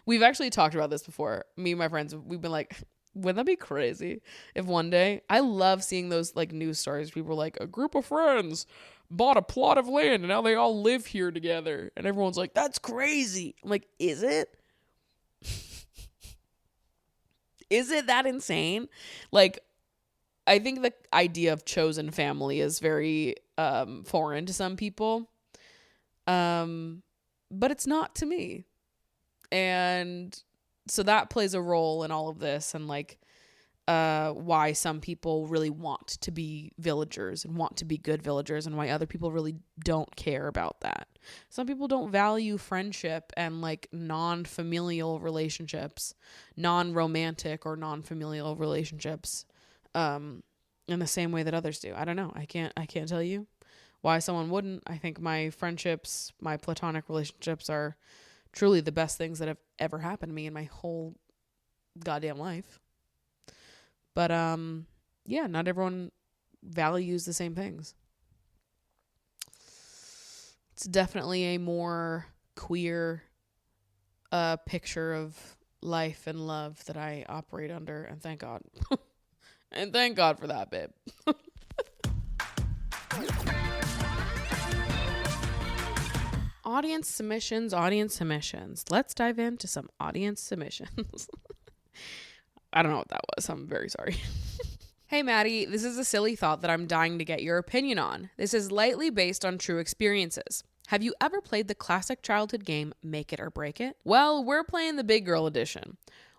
We've actually talked about this before. Me and my friends, we've been like, wouldn't that be crazy if one day, I love seeing those like news stories. People are like, a group of friends bought a plot of land and now they all live here together. And everyone's like, that's crazy. I'm like, is it? Is it that insane? Like, I think the idea of chosen family is very foreign to some people. But it's not to me. And so that plays a role in all of this, and like why some people really want to be villagers and want to be good villagers, and why other people really don't care about that. Some people don't value friendship and like non-familial relationships, non-romantic or non-familial relationships in the same way that others do. I don't know. I can't tell you why someone wouldn't. I think my friendships, my platonic relationships are truly the best things that have ever happened to me in my whole goddamn life. But yeah, not everyone values the same things. It's definitely a more queer picture of life and love that I operate under, and thank God. And thank God for that, babe. Audience submissions. Let's dive into some audience submissions. I don't know what that was. I'm very sorry. Hey, Maddie, this is a silly thought that I'm dying to get your opinion on. This is lightly based on true experiences. Have you ever played the classic childhood game, Make It or Break It? Well, we're playing the big girl edition.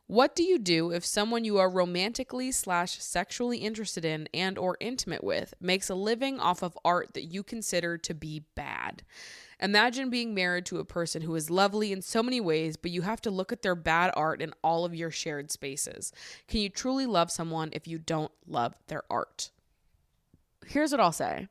What do you do if someone you are romantically/sexually interested in and or intimate with makes a living off of art that you consider to be bad? Imagine being married to a person who is lovely in so many ways, but you have to look at their bad art in all of your shared spaces. Can you truly love someone if you don't love their art? Here's what I'll say.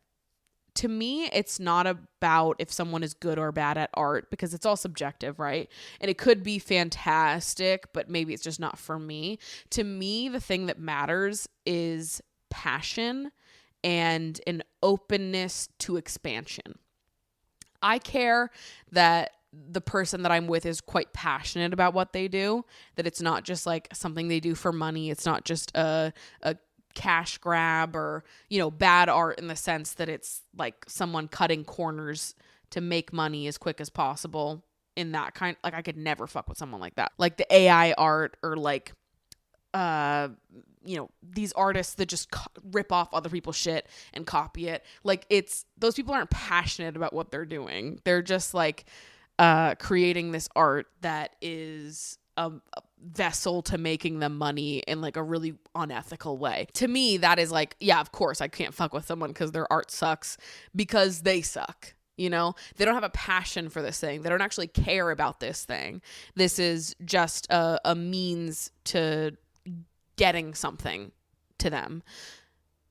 To me, it's not about if someone is good or bad at art, because it's all subjective, right? And it could be fantastic, but maybe it's just not for me. To me, the thing that matters is passion and an openness to expansion. I care that the person that I'm with is quite passionate about what they do, that it's not just like something they do for money. It's not just a cash grab or, you know, bad art in the sense that it's like someone cutting corners to make money as quick as possible in that kind. Like I could never fuck with someone like that. Like the AI art or like, you know, these artists that just rip off other people's shit and copy it. Like those people aren't passionate about what they're doing. They're just like creating this art that is a vessel to making them money in like a really unethical way. To me, that is like, yeah, of course I can't fuck with someone because their art sucks, because they suck. You know, they don't have a passion for this thing. They don't actually care about this thing. This is just a means to getting something to them.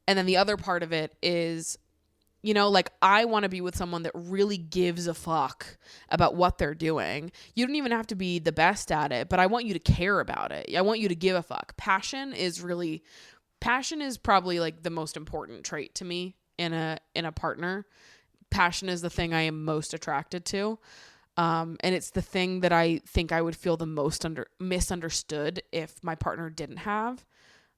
And then the other part of it is, you know, like I want to be with someone that really gives a fuck about what they're doing. You don't even have to be the best at it, but I want you to care about it. I want you to give a fuck. Passion is probably like the most important trait to me in a partner. Passion is the thing I am most attracted to. And it's the thing that I think I would feel the most misunderstood if my partner didn't have.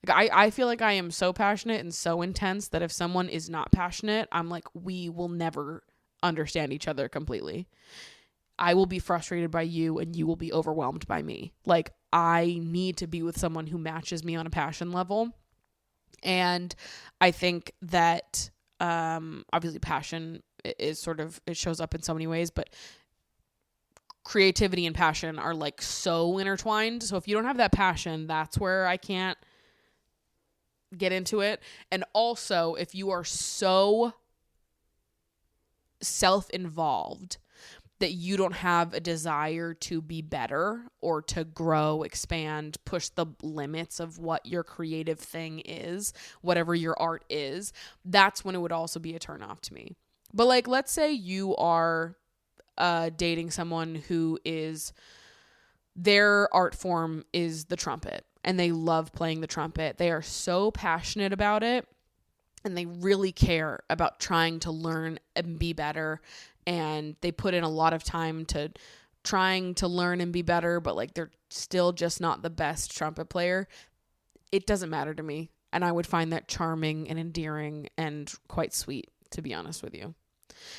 Like I feel like I am so passionate and so intense that if someone is not passionate, I'm like, we will never understand each other completely. I will be frustrated by you and you will be overwhelmed by me. Like I need to be with someone who matches me on a passion level. And I think that obviously passion is sort of, it shows up in so many ways, but creativity and passion are like so intertwined. So if you don't have that passion, that's where I can't get into it. And also, if you are so self-involved that you don't have a desire to be better or to grow, expand, push the limits of what your creative thing is, whatever your art is, that's when it would also be a turnoff to me. But like, let's say you are dating someone who is, their art form is the trumpet and they love playing the trumpet. They are so passionate about it and they really care about trying to learn and be better. And they put in a lot of time to trying to learn and be better, but like they're still just not the best trumpet player. It doesn't matter to me. And I would find that charming and endearing and quite sweet, to be honest with you.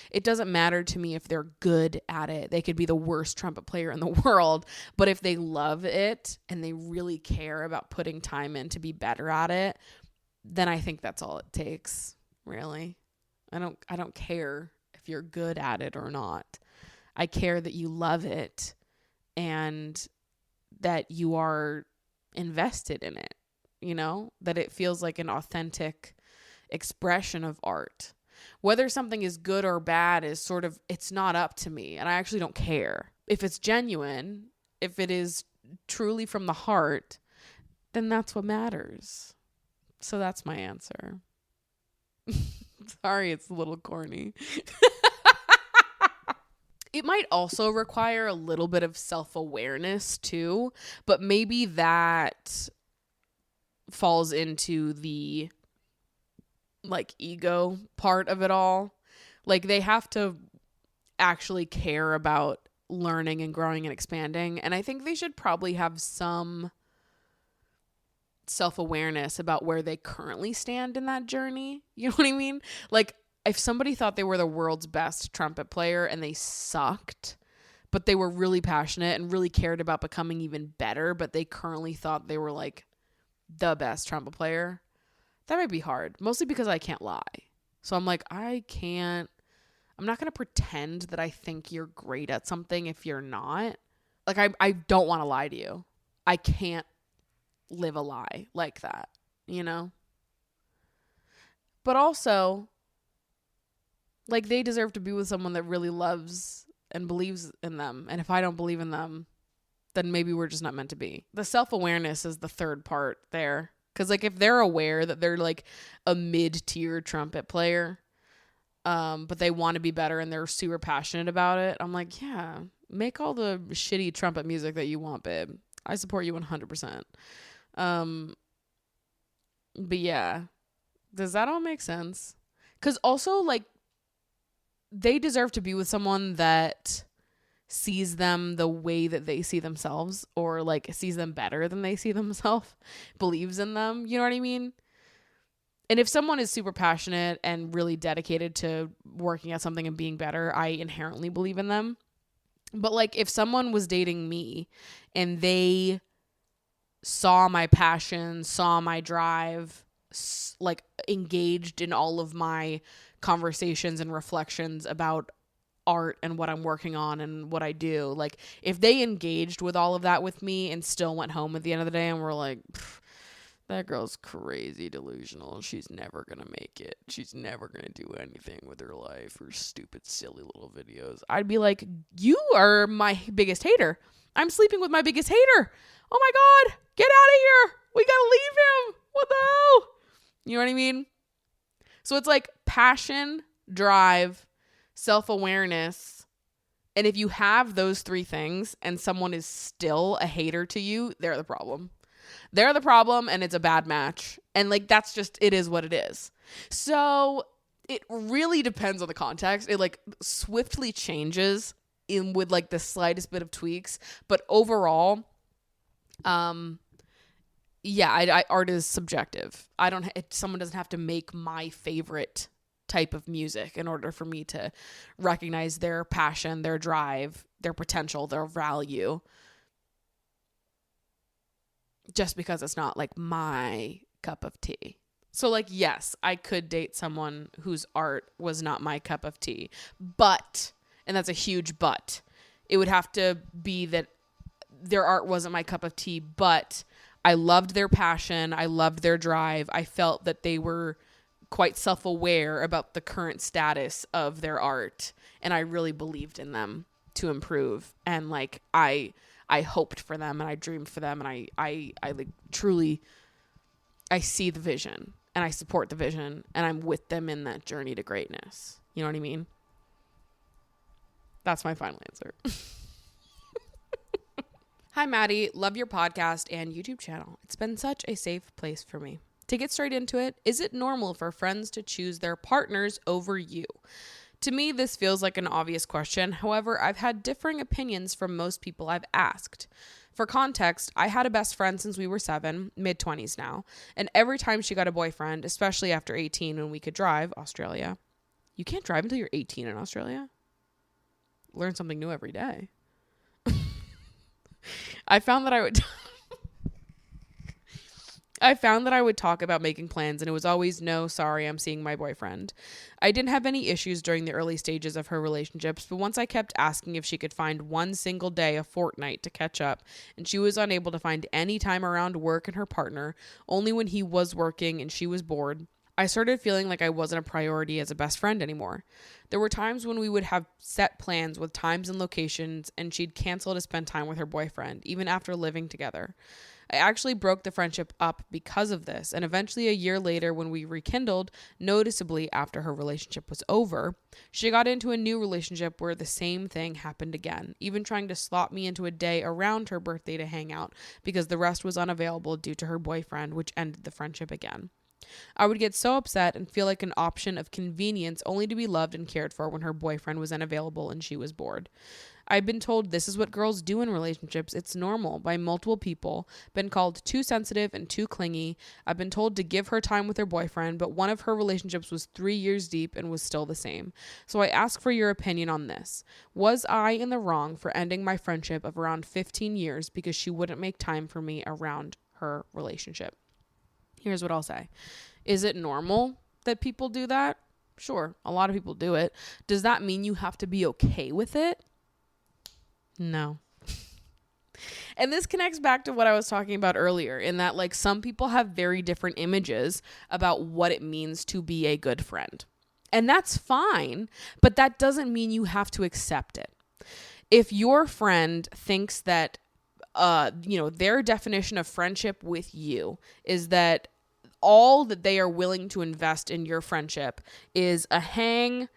It doesn't matter to me if they're good at it. They could be the worst trumpet player in the world, but if they love it and they really care about putting time in to be better at it, then I think that's all it takes, really. I don't care if you're good at it or not. I care that you love it and that you are invested in it, you know, that it feels like an authentic expression of art. Whether something is good or bad is sort of, it's not up to me, and I actually don't care. If it's genuine, if it is truly from the heart, then that's what matters. So that's my answer. Sorry, it's a little corny. It might also require a little bit of self-awareness too, but maybe that falls into the like ego part of it all. Like they have to actually care about learning and growing and expanding. And I think they should probably have some self-awareness about where they currently stand in that journey. You know what I mean? Like if somebody thought they were the world's best trumpet player and they sucked, but they were really passionate and really cared about becoming even better, but they currently thought they were like the best trumpet player, that might be hard. Mostly because I can't lie. So I'm like, I'm not going to pretend that I think you're great at something if you're not. Like I don't want to lie to you. I can't live a lie like that, you know? But also, like they deserve to be with someone that really loves and believes in them. And if I don't believe in them, then maybe we're just not meant to be. The self-awareness is the third part there. Because like if they're aware that they're like a mid-tier trumpet player, but they want to be better and they're super passionate about it, I'm like, yeah, make all the shitty trumpet music that you want, babe. I support you 100%. But yeah, does that all make sense? Because also like they deserve to be with someone that sees them the way that they see themselves, or like sees them better than they see themselves, believes in them. You know what I mean? And if someone is super passionate and really dedicated to working at something and being better, I inherently believe in them. But like if someone was dating me and they saw my passion, saw my drive, like engaged in all of my conversations and reflections about art and what I'm working on and what I do, like if they engaged with all of that with me and still went home at the end of the day and were like, that girl's crazy delusional, she's never gonna make it, she's never gonna do anything with her life, her stupid silly little videos, I'd be like, you are my biggest hater. I'm sleeping with my biggest hater. Oh my god, get out of here, we gotta leave him, what the hell? You know what I mean? So it's like passion, drive, self-awareness. And if you have those three things and someone is still a hater to you, they're the problem. They're the problem and it's a bad match. And like, that's just, it is what it is. So it really depends on the context. It like swiftly changes in with like the slightest bit of tweaks. But overall, yeah, art is subjective. Someone doesn't have to make my favorite type of music in order for me to recognize their passion, their drive, their potential, their value. Just because it's not like my cup of tea. So like, yes, I could date someone whose art was not my cup of tea, but, and that's a huge but, it would have to be that their art wasn't my cup of tea, but I loved their passion. I loved their drive. I felt that they were quite self-aware about the current status of their art, and I really believed in them to improve, and like I hoped for them and I dreamed for them, and I like truly, I see the vision and I support the vision and I'm with them in that journey to greatness. You know what I mean? That's my final answer. Hi, Maddie. Love your podcast and YouTube channel. It's been such a safe place for me. To get straight into it, is it normal for friends to choose their partners over you? To me, this feels like an obvious question. However, I've had differing opinions from most people I've asked. For context, I had a best friend since we were 7, mid-20s now, and every time she got a boyfriend, especially after 18 when we could drive, Australia. You can't drive until you're 18 in Australia? Learn something new every day. I found that I would... I found that I would talk about making plans and it was always, no, sorry, I'm seeing my boyfriend. I didn't have any issues during the early stages of her relationships, but once I kept asking if she could find one single day a fortnight to catch up, and she was unable to find any time around work and her partner, only when he was working and she was bored, I started feeling like I wasn't a priority as a best friend anymore. There were times when we would have set plans with times and locations, and she'd cancel to spend time with her boyfriend, even after living together. I actually broke the friendship up because of this, and eventually a year later when we rekindled, noticeably after her relationship was over, she got into a new relationship where the same thing happened again, even trying to slot me into a day around her birthday to hang out because the rest was unavailable due to her boyfriend, which ended the friendship again. I would get so upset and feel like an option of convenience only to be loved and cared for when her boyfriend was unavailable and she was bored. I've been told this is what girls do in relationships. It's normal by multiple people. Been called too sensitive and too clingy. I've been told to give her time with her boyfriend, but one of her relationships was 3 years deep and was still the same. So I ask for your opinion on this. Was I in the wrong for ending my friendship of around 15 years because she wouldn't make time for me around her relationship? Here's what I'll say. Is it normal that people do that? Sure, a lot of people do it. Does that mean you have to be okay with it? No. And this connects back to what I was talking about earlier, in that like some people have very different images about what it means to be a good friend. And that's fine, but that doesn't mean you have to accept it. If your friend thinks that their definition of friendship with you is that all that they are willing to invest in your friendship is a hang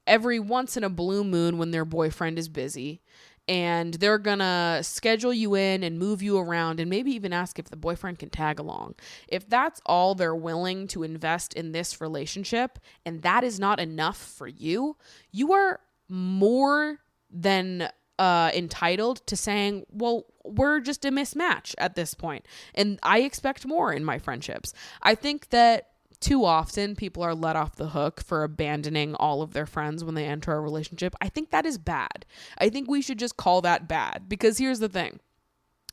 every once in a blue moon when their boyfriend is busy, and they're gonna schedule you in and move you around and maybe even ask if the boyfriend can tag along. If that's all they're willing to invest in this relationship and that is not enough for you, you are more than entitled to saying, well, we're just a mismatch at this point. And I expect more in my friendships. I think that too often people are let off the hook for abandoning all of their friends when they enter a relationship. I think that is bad. I think we should just call that bad, because here's the thing.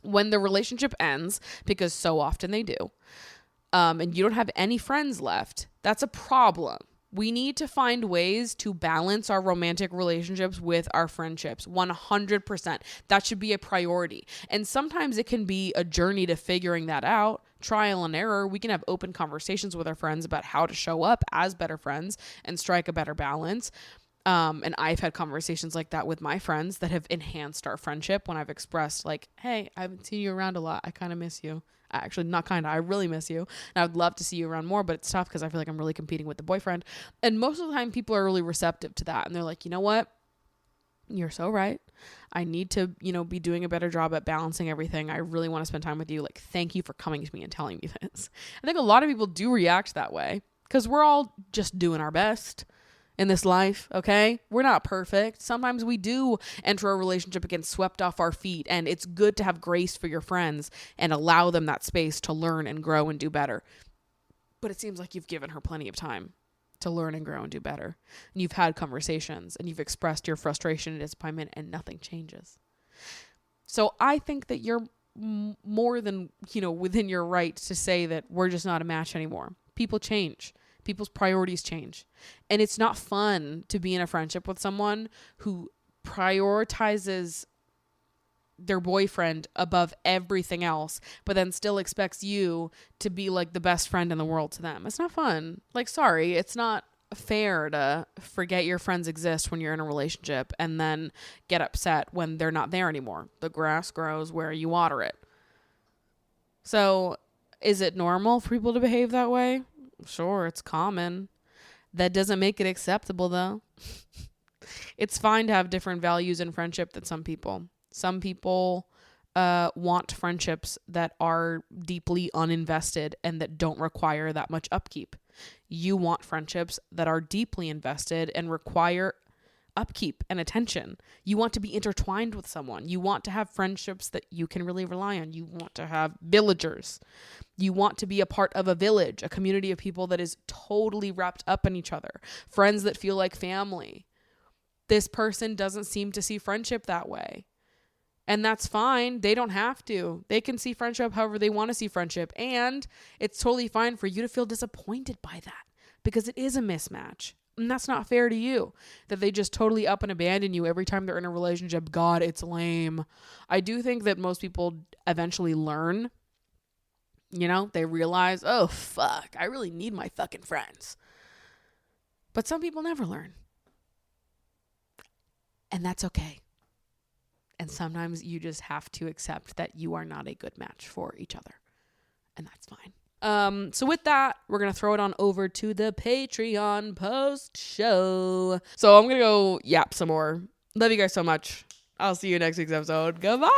When the relationship ends, because so often they do, and you don't have any friends left, that's a problem. We need to find ways to balance our romantic relationships with our friendships. 100%. That should be a priority. And sometimes it can be a journey to figuring that out. Trial and error. We can have open conversations with our friends about how to show up as better friends and strike a better balance. And I've had conversations like that with my friends that have enhanced our friendship when I've expressed like, hey, I haven't seen you around a lot. I kind of miss you. Actually, not kind of, I really miss you. And I would love to see you around more, but it's tough because I feel like I'm really competing with the boyfriend. And most of the time people are really receptive to that. And they're like, you know what? You're so right. I need to, be doing a better job at balancing everything. I really want to spend time with you. Like, thank you for coming to me and telling me this. I think a lot of people do react that way because we're all just doing our best in this life, okay? We're not perfect. Sometimes we do enter a relationship and get swept off our feet, and it's good to have grace for your friends and allow them that space to learn and grow and do better. But it seems like you've given her plenty of time to learn and grow and do better. And you've had conversations, and you've expressed your frustration and disappointment, and nothing changes. So I think that you're more than, within your right to say that we're just not a match anymore. People change. People's priorities change. And it's not fun to be in a friendship with someone who prioritizes their boyfriend above everything else, but then still expects you to be like the best friend in the world to them. It's not fun. Like, sorry, it's not fair to forget your friends exist when you're in a relationship and then get upset when they're not there anymore. The grass grows where you water it. So, is it normal for people to behave that way? Sure, it's common. That doesn't make it acceptable, though. It's fine to have different values in friendship than some people. Some people want friendships that are deeply uninvested and that don't require that much upkeep. You want friendships that are deeply invested and require upkeep and attention. You want to be intertwined with someone. You want to have friendships that you can really rely on. You want to have villagers. You want to be a part of a village, a community of people that is totally wrapped up in each other. Friends that feel like family. This person doesn't seem to see friendship that way. And that's fine. They don't have to. They can see friendship however they want to see friendship. And it's totally fine for you to feel disappointed by that because it is a mismatch. And that's not fair to you that they just totally up and abandon you every time they're in a relationship. God, it's lame. I do think that most people eventually learn. You know, they realize, oh, fuck, I really need my fucking friends. But some people never learn. And that's okay. And sometimes you just have to accept that you are not a good match for each other. And that's fine. So with that, we're going to throw it on over to the Patreon post show. So I'm going to go yap some more. Love you guys so much. I'll see you next week's episode. Goodbye.